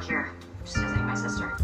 work here. Just visiting my sister.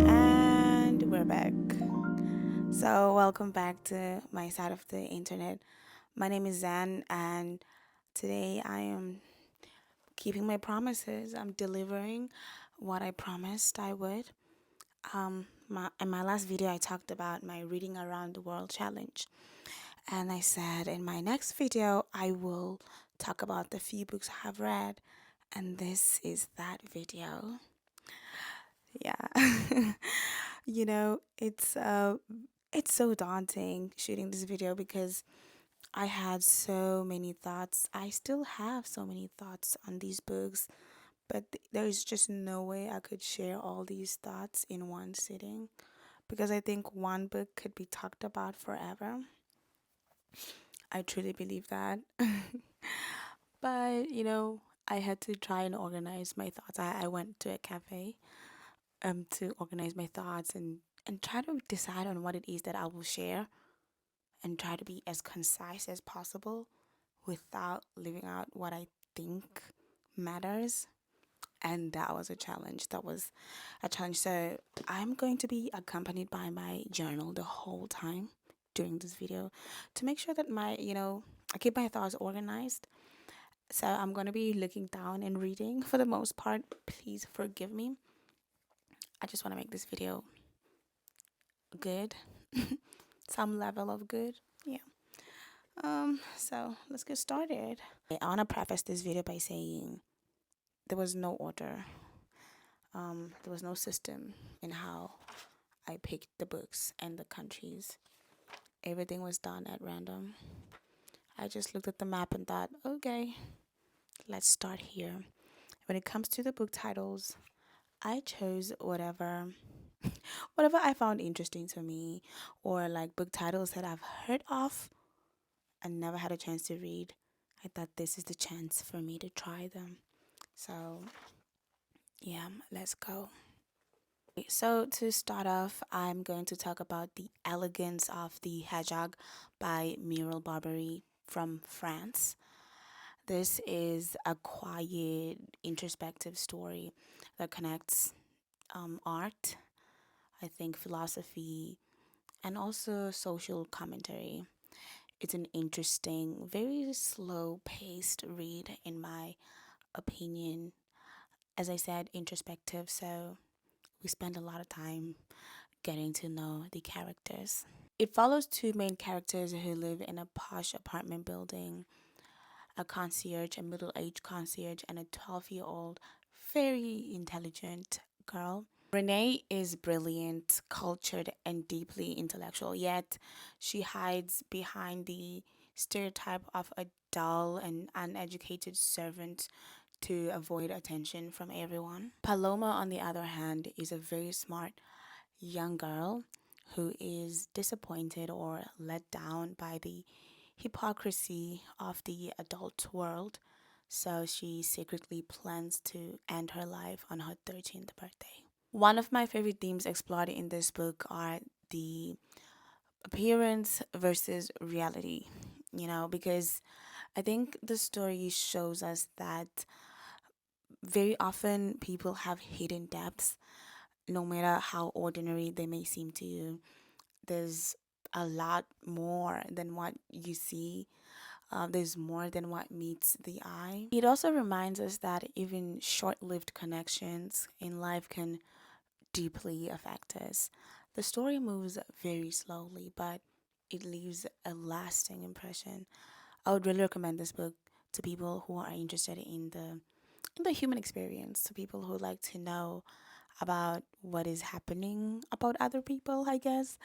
And we're back. So welcome back to my side of the internet. My name is Zan, and today I am keeping my promises. I'm delivering what I promised I would. In my last video, I talked about my reading around the world challenge, and I said in my next video I will talk about the few books I have read, and this is that video. Yeah. It's so daunting shooting this video because I had so many thoughts. I still have so many thoughts on these books, but there is just no way I could share all these thoughts in one sitting because I think one book could be talked about forever. I truly believe that. But, I had to try and organize my thoughts. I went to a cafe to organize my thoughts and try to decide on what it is that I will share and try to be as concise as possible without leaving out what I think matters. And that was a challenge. That was a challenge. So I'm going to be accompanied by my journal the whole time during this video to make sure that I keep my thoughts organized. So I'm going to be looking down and reading for the most part. Please forgive me. I just want to make this video good. Some level of good. Yeah. So let's get started. I want to preface this video by saying there was no order. There was no system in how I picked the books and the countries. Everything was done at random. I just looked at the map and thought, okay, let's start here. When it comes to the book titles, I chose whatever I found interesting to me, or like book titles that I've heard of and never had a chance to read. I thought this is the chance for me to try them. So, yeah, let's go. So, to start off, I'm going to talk about The Elegance of the Hedgehog by Muriel Barbery from France. This is a quiet, introspective story that connects art, I think philosophy, and also social commentary. It's an interesting, very slow paced read, in my opinion. As I said, introspective, so we spend a lot of time getting to know the characters. It follows two main characters who live in a posh apartment building, a concierge, a middle aged concierge, and a 12-year-old, very intelligent girl. Renee is brilliant, cultured, and deeply intellectual, yet she hides behind the stereotype of a dull and uneducated servant to avoid attention from everyone. Paloma, on the other hand, is a very smart young girl who is disappointed or let down by the hypocrisy of the adult world, so she secretly plans to end her life on her 13th birthday. One of my favorite themes explored in this book are the appearance versus reality, because I think the story shows us that very often people have hidden depths, no matter how ordinary they may seem to you. There's a lot more than what you see. There's more than what meets the eye. It also reminds us that even short lived connections in life can deeply affect us. The story moves very slowly, but it leaves a lasting impression. I would really recommend this book to people who are interested in the human experience, to people who like to know about what is happening about other people, I guess.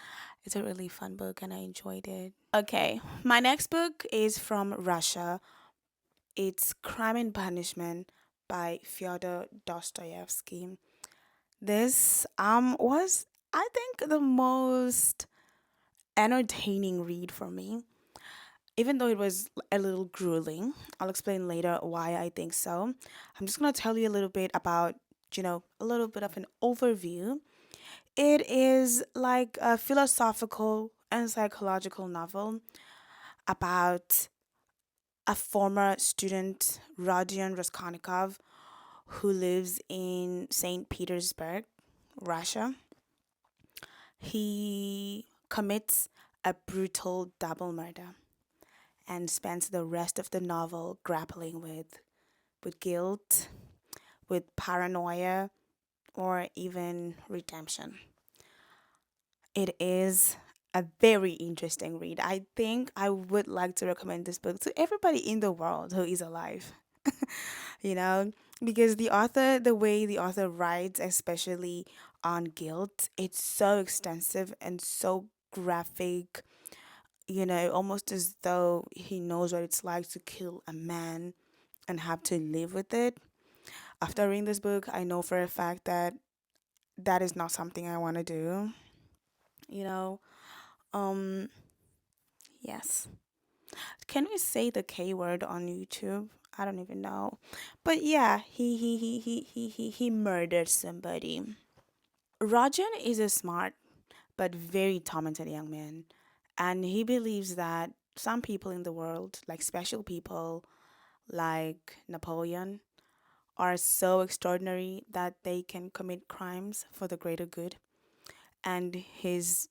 It's a really fun book and I enjoyed it. Okay, my next book is from Russia. It's Crime and Punishment by Fyodor Dostoevsky. This was, I think, the most entertaining read for me, even though it was a little grueling. I'll explain later why I think so. I'm just gonna tell you a little bit about, a little bit of an overview. It is like a philosophical and psychological novel about a former student, Rodion Raskolnikov, who lives in St. Petersburg, Russia. He commits a brutal double murder and spends the rest of the novel grappling with guilt, with paranoia, or even redemption. It is a very interesting read. I think I would like to recommend this book to everybody in the world who is alive. you know, because the way the author writes, especially on guilt, it's so extensive and so graphic, almost as though he knows what it's like to kill a man and have to live with it. After reading this book, I know for a fact that that is not something I want to do. You know, um, yes. Can we say the K word on YouTube? I don't even know. But yeah, he murdered somebody. Rajan is a smart but very talented young man, and he believes that some people in the world, like special people like Napoleon, are so extraordinary that they can commit crimes for the greater good. And his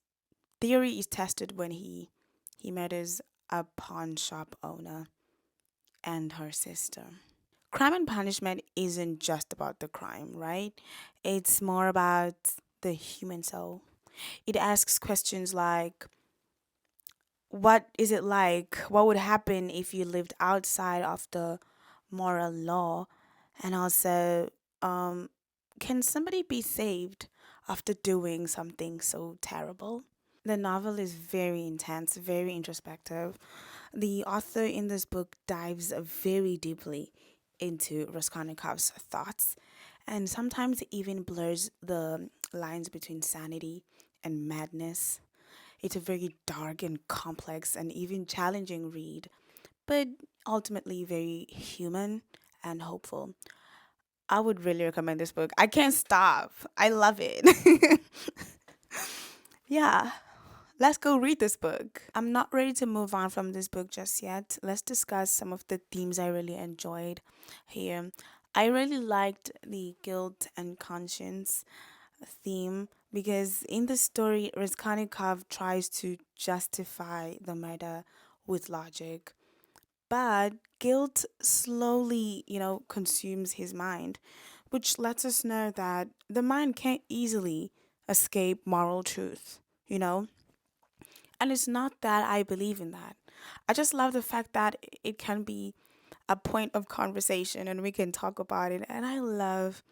theory is tested when he murders a pawn shop owner and her sister. Crime and punishment isn't just about the crime, right? It's more about the human soul. It asks questions like, what is it like? What would happen if you lived outside of the moral law? And also, um, can somebody be saved after doing something so terrible? The novel is very intense, very introspective. The author in this book dives very deeply into Raskolnikov's thoughts and sometimes even blurs the lines between sanity and madness. It's a very dark and complex and even challenging read, but ultimately very human and hopeful. I would really recommend this book. I can't stop. I love it. yeah, let's go read this book. I'm not ready to move on from this book just yet. Let's discuss some of the themes I really enjoyed here. I really liked the guilt and conscience theme because in the story, Raskolnikov tries to justify the murder with logic, but guilt slowly, consumes his mind, which lets us know that the mind can't easily escape moral truth, you know? And it's not that I believe in that. I just love the fact that it can be a point of conversation and we can talk about it. And I love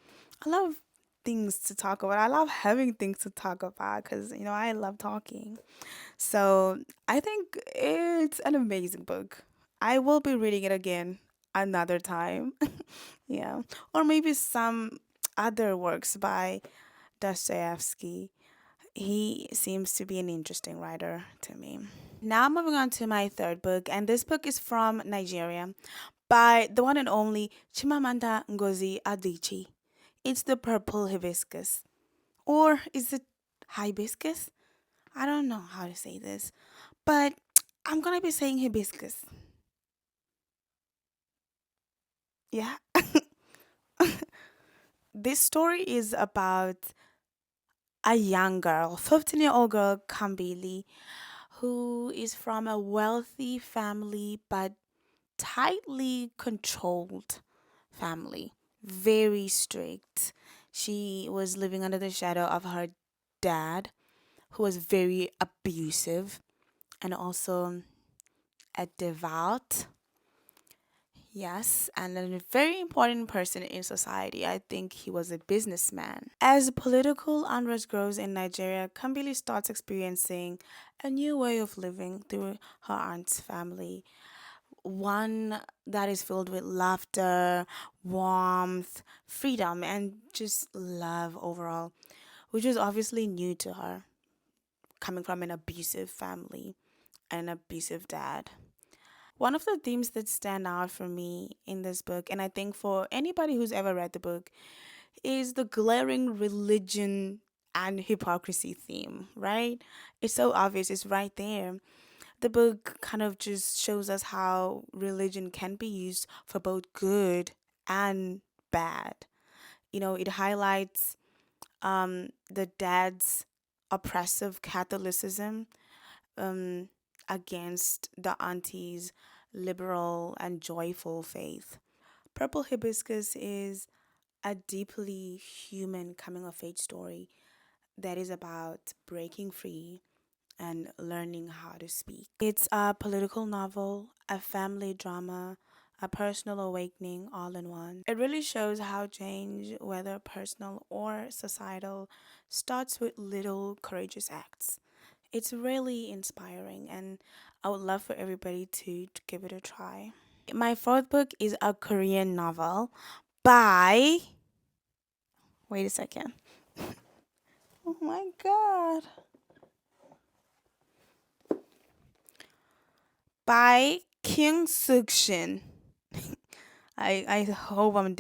things to talk about. I love having things to talk about because, I love talking. So I think it's an amazing book. I will be reading it again another time. yeah. Or maybe some other works by Dostoevsky. He seems to be an interesting writer to me. Now moving on to my third book, and this book is from Nigeria by the one and only Chimamanda Ngozi Adichie. It's the purple hibiscus. Or is it hibiscus? I don't know how to say this, but I'm gonna be saying hibiscus. Yeah. This story is about a young girl, 15-year-old girl, Kambili, who is from a wealthy family but tightly controlled family, very strict. She was living under the shadow of her dad, who was very abusive and also a devout, yes, and a very important person in society. I think he was a businessman. As political unrest grows in Nigeria, Kambili starts experiencing a new way of living through her aunt's family, one that is filled with laughter, warmth, freedom, and just love overall, which was obviously new to her, coming from an abusive family and an abusive dad. One of the themes that stand out for me in this book, and I think for anybody who's ever read the book, is the glaring religion and hypocrisy theme, right? It's so obvious, it's right there. The book kind of just shows us how religion can be used for both good and bad. It highlights the dad's oppressive Catholicism um, against the auntie's liberal and joyful faith. Purple Hibiscus is a deeply human coming of age story that is about breaking free and learning how to speak. It's a political novel, a family drama, a personal awakening all in one. It really shows how change, whether personal or societal, starts with little courageous acts. It's really inspiring, and I would love for everybody to give it a try. My fourth book is a Korean novel by. Wait a second. Oh my god. By Kyung-sook Shin. I hope I'm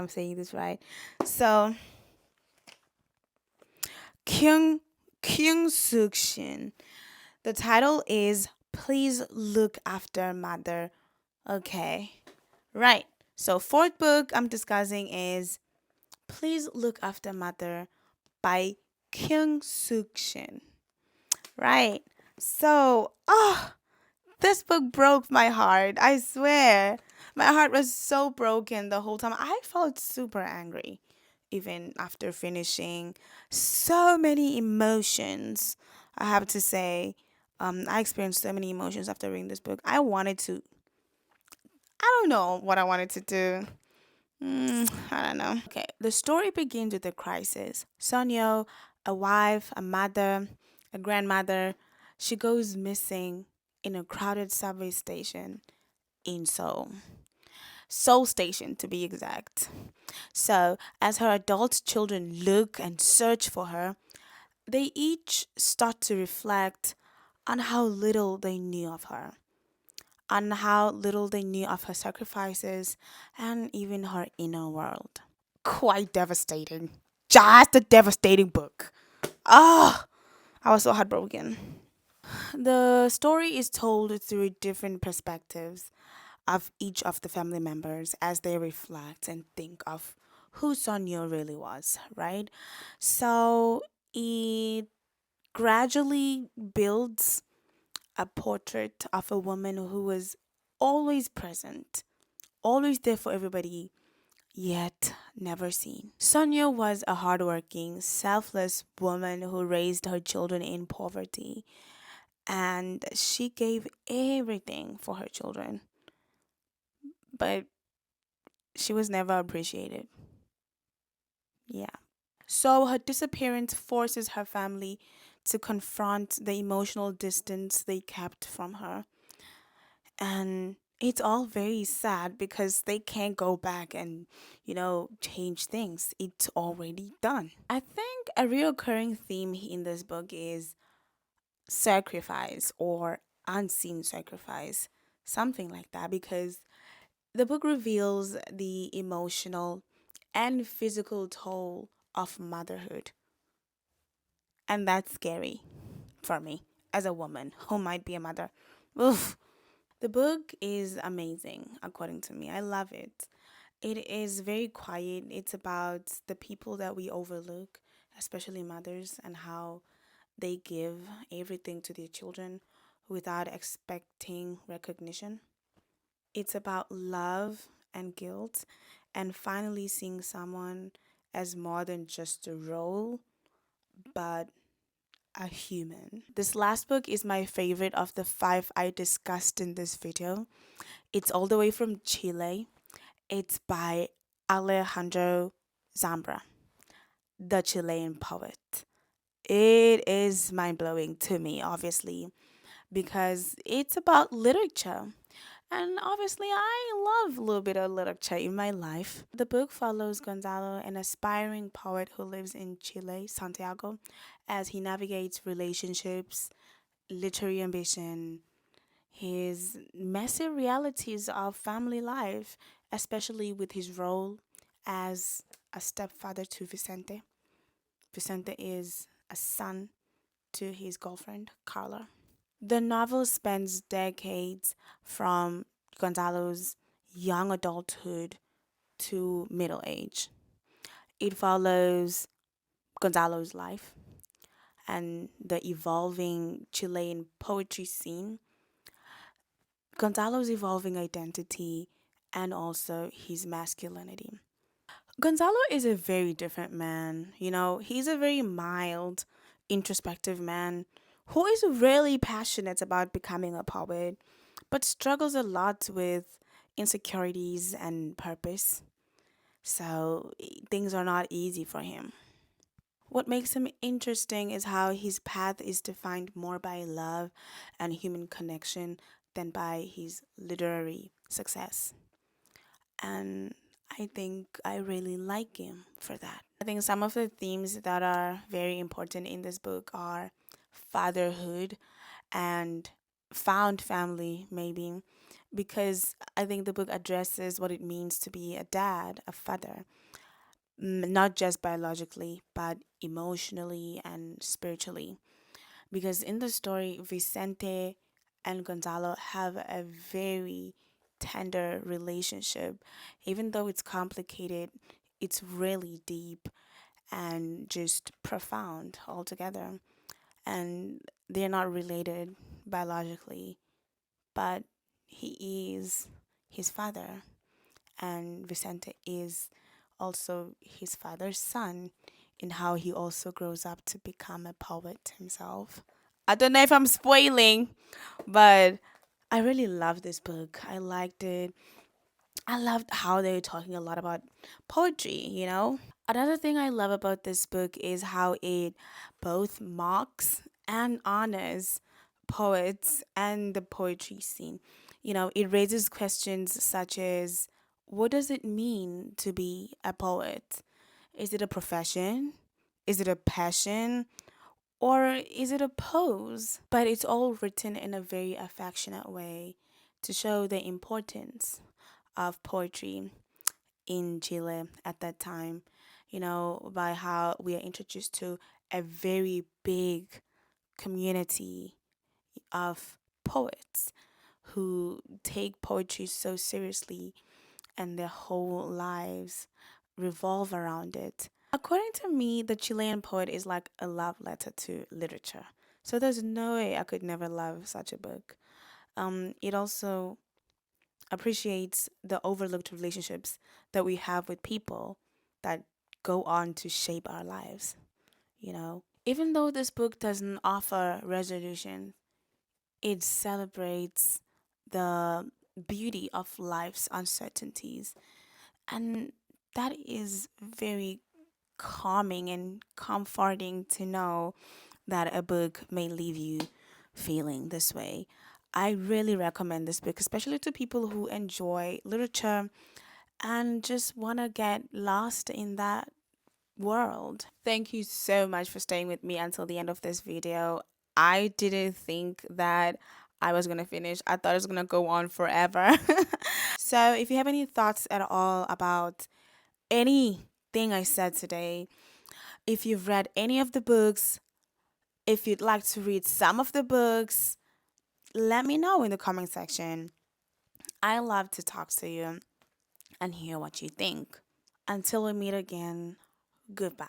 saying this right. So Kyung-sook Shin. The title is Please Look After Mother. Okay. Right. So fourth book I'm discussing is Please Look After Mother by Kyung-sook Shin. Right. So, this book broke my heart. I swear. My heart was so broken the whole time. I felt super angry even after finishing. So many emotions, I have to say. I experienced so many emotions after reading this book. I don't know what I wanted to do. I don't know. Okay, the story begins with a crisis. Sonyo, a wife, a mother, a grandmother, she goes missing in a crowded subway station in Seoul. Seoul Station, to be exact. So, as her adult children look and search for her, they each start to reflect on how little they knew of her, on how little they knew of her sacrifices, and even her inner world. Quite devastating. Just a devastating book. Ah, I was so heartbroken. The story is told through different perspectives of each of the family members as they reflect and think of who Sonia really was, right? So it gradually builds a portrait of a woman who was always present, always there for everybody, yet never seen. Sonia was a hardworking, selfless woman who raised her children in poverty, and she gave everything for her children, but she was never appreciated. Yeah. So her disappearance forces her family to confront the emotional distance they kept from her. And it's all very sad because they can't go back and, change things. It's already done. I think a reoccurring theme in this book is sacrifice or unseen sacrifice, something like that, because the book reveals the emotional and physical toll of motherhood. And that's scary for me as a woman who might be a mother. Oof. The book is amazing, according to me. I love it. It is very quiet. It's about the people that we overlook, especially mothers, and how they give everything to their children without expecting recognition. It's about love and guilt, and finally seeing someone as more than just a role, but a human. This last book is my favorite of the five I discussed in this video. It's all the way from Chile. It's by Alejandro Zambra, the Chilean poet. It is mind blowing to me, obviously, because it's about literature. And obviously, I love a little bit of literature in my life. The book follows Gonzalo, an aspiring poet who lives in Chile, Santiago, as he navigates relationships, literary ambition, his messy realities of family life, especially with his role as a stepfather to Vicente. Vicente is a son to his girlfriend, Carla. The novel spans decades from Gonzalo's young adulthood to middle age. It follows Gonzalo's life and the evolving Chilean poetry scene, Gonzalo's evolving identity, and also his masculinity. Gonzalo is a very different man. He's a very mild, introspective man who is really passionate about becoming a poet, but struggles a lot with insecurities and purpose. So things are not easy for him. What makes him interesting is how his path is defined more by love and human connection than by his literary success. And I think I really like him for that. I think some of the themes that are very important in this book are fatherhood and found family, maybe, because I think the book addresses what it means to be a dad, a father, not just biologically, but emotionally and spiritually. Because in the story, Vicente and Gonzalo have a very tender relationship. Even though it's complicated, it's really deep and just profound altogether. And they're not related biologically, but he is his father, and Vicente is also his father's son, in how he also grows up to become a poet himself. I don't know if I'm spoiling, but I really love this book. I liked it. I loved how they were talking a lot about poetry. Another thing I love about this book is how it both mocks and honors poets and the poetry scene. It raises questions such as, what does it mean to be a poet? Is it a profession? Is it a passion? Or is it a pose? But it's all written in a very affectionate way to show the importance of poetry in Chile at that time, by how we are introduced to a very big community of poets who take poetry so seriously and their whole lives revolve around it. According to me, the Chilean poet is like a love letter to literature. So there's no way I could never love such a book. It also appreciates the overlooked relationships that we have with people that go on to shape our lives. Even though this book doesn't offer resolution, it celebrates the beauty of life's uncertainties. And that is very calming and comforting to know that a book may leave you feeling this way. I really recommend this book, especially to people who enjoy literature and just want to get lost in that world. Thank you so much for staying with me until the end of this video. I didn't think that I was going to finish. I thought it was going to go on forever. So if you have any thoughts at all about anything I said today, if you've read any of the books, if you'd like to read some of the books, let me know in the comment section. I love to talk to you and hear what you think. Until we meet again, goodbye.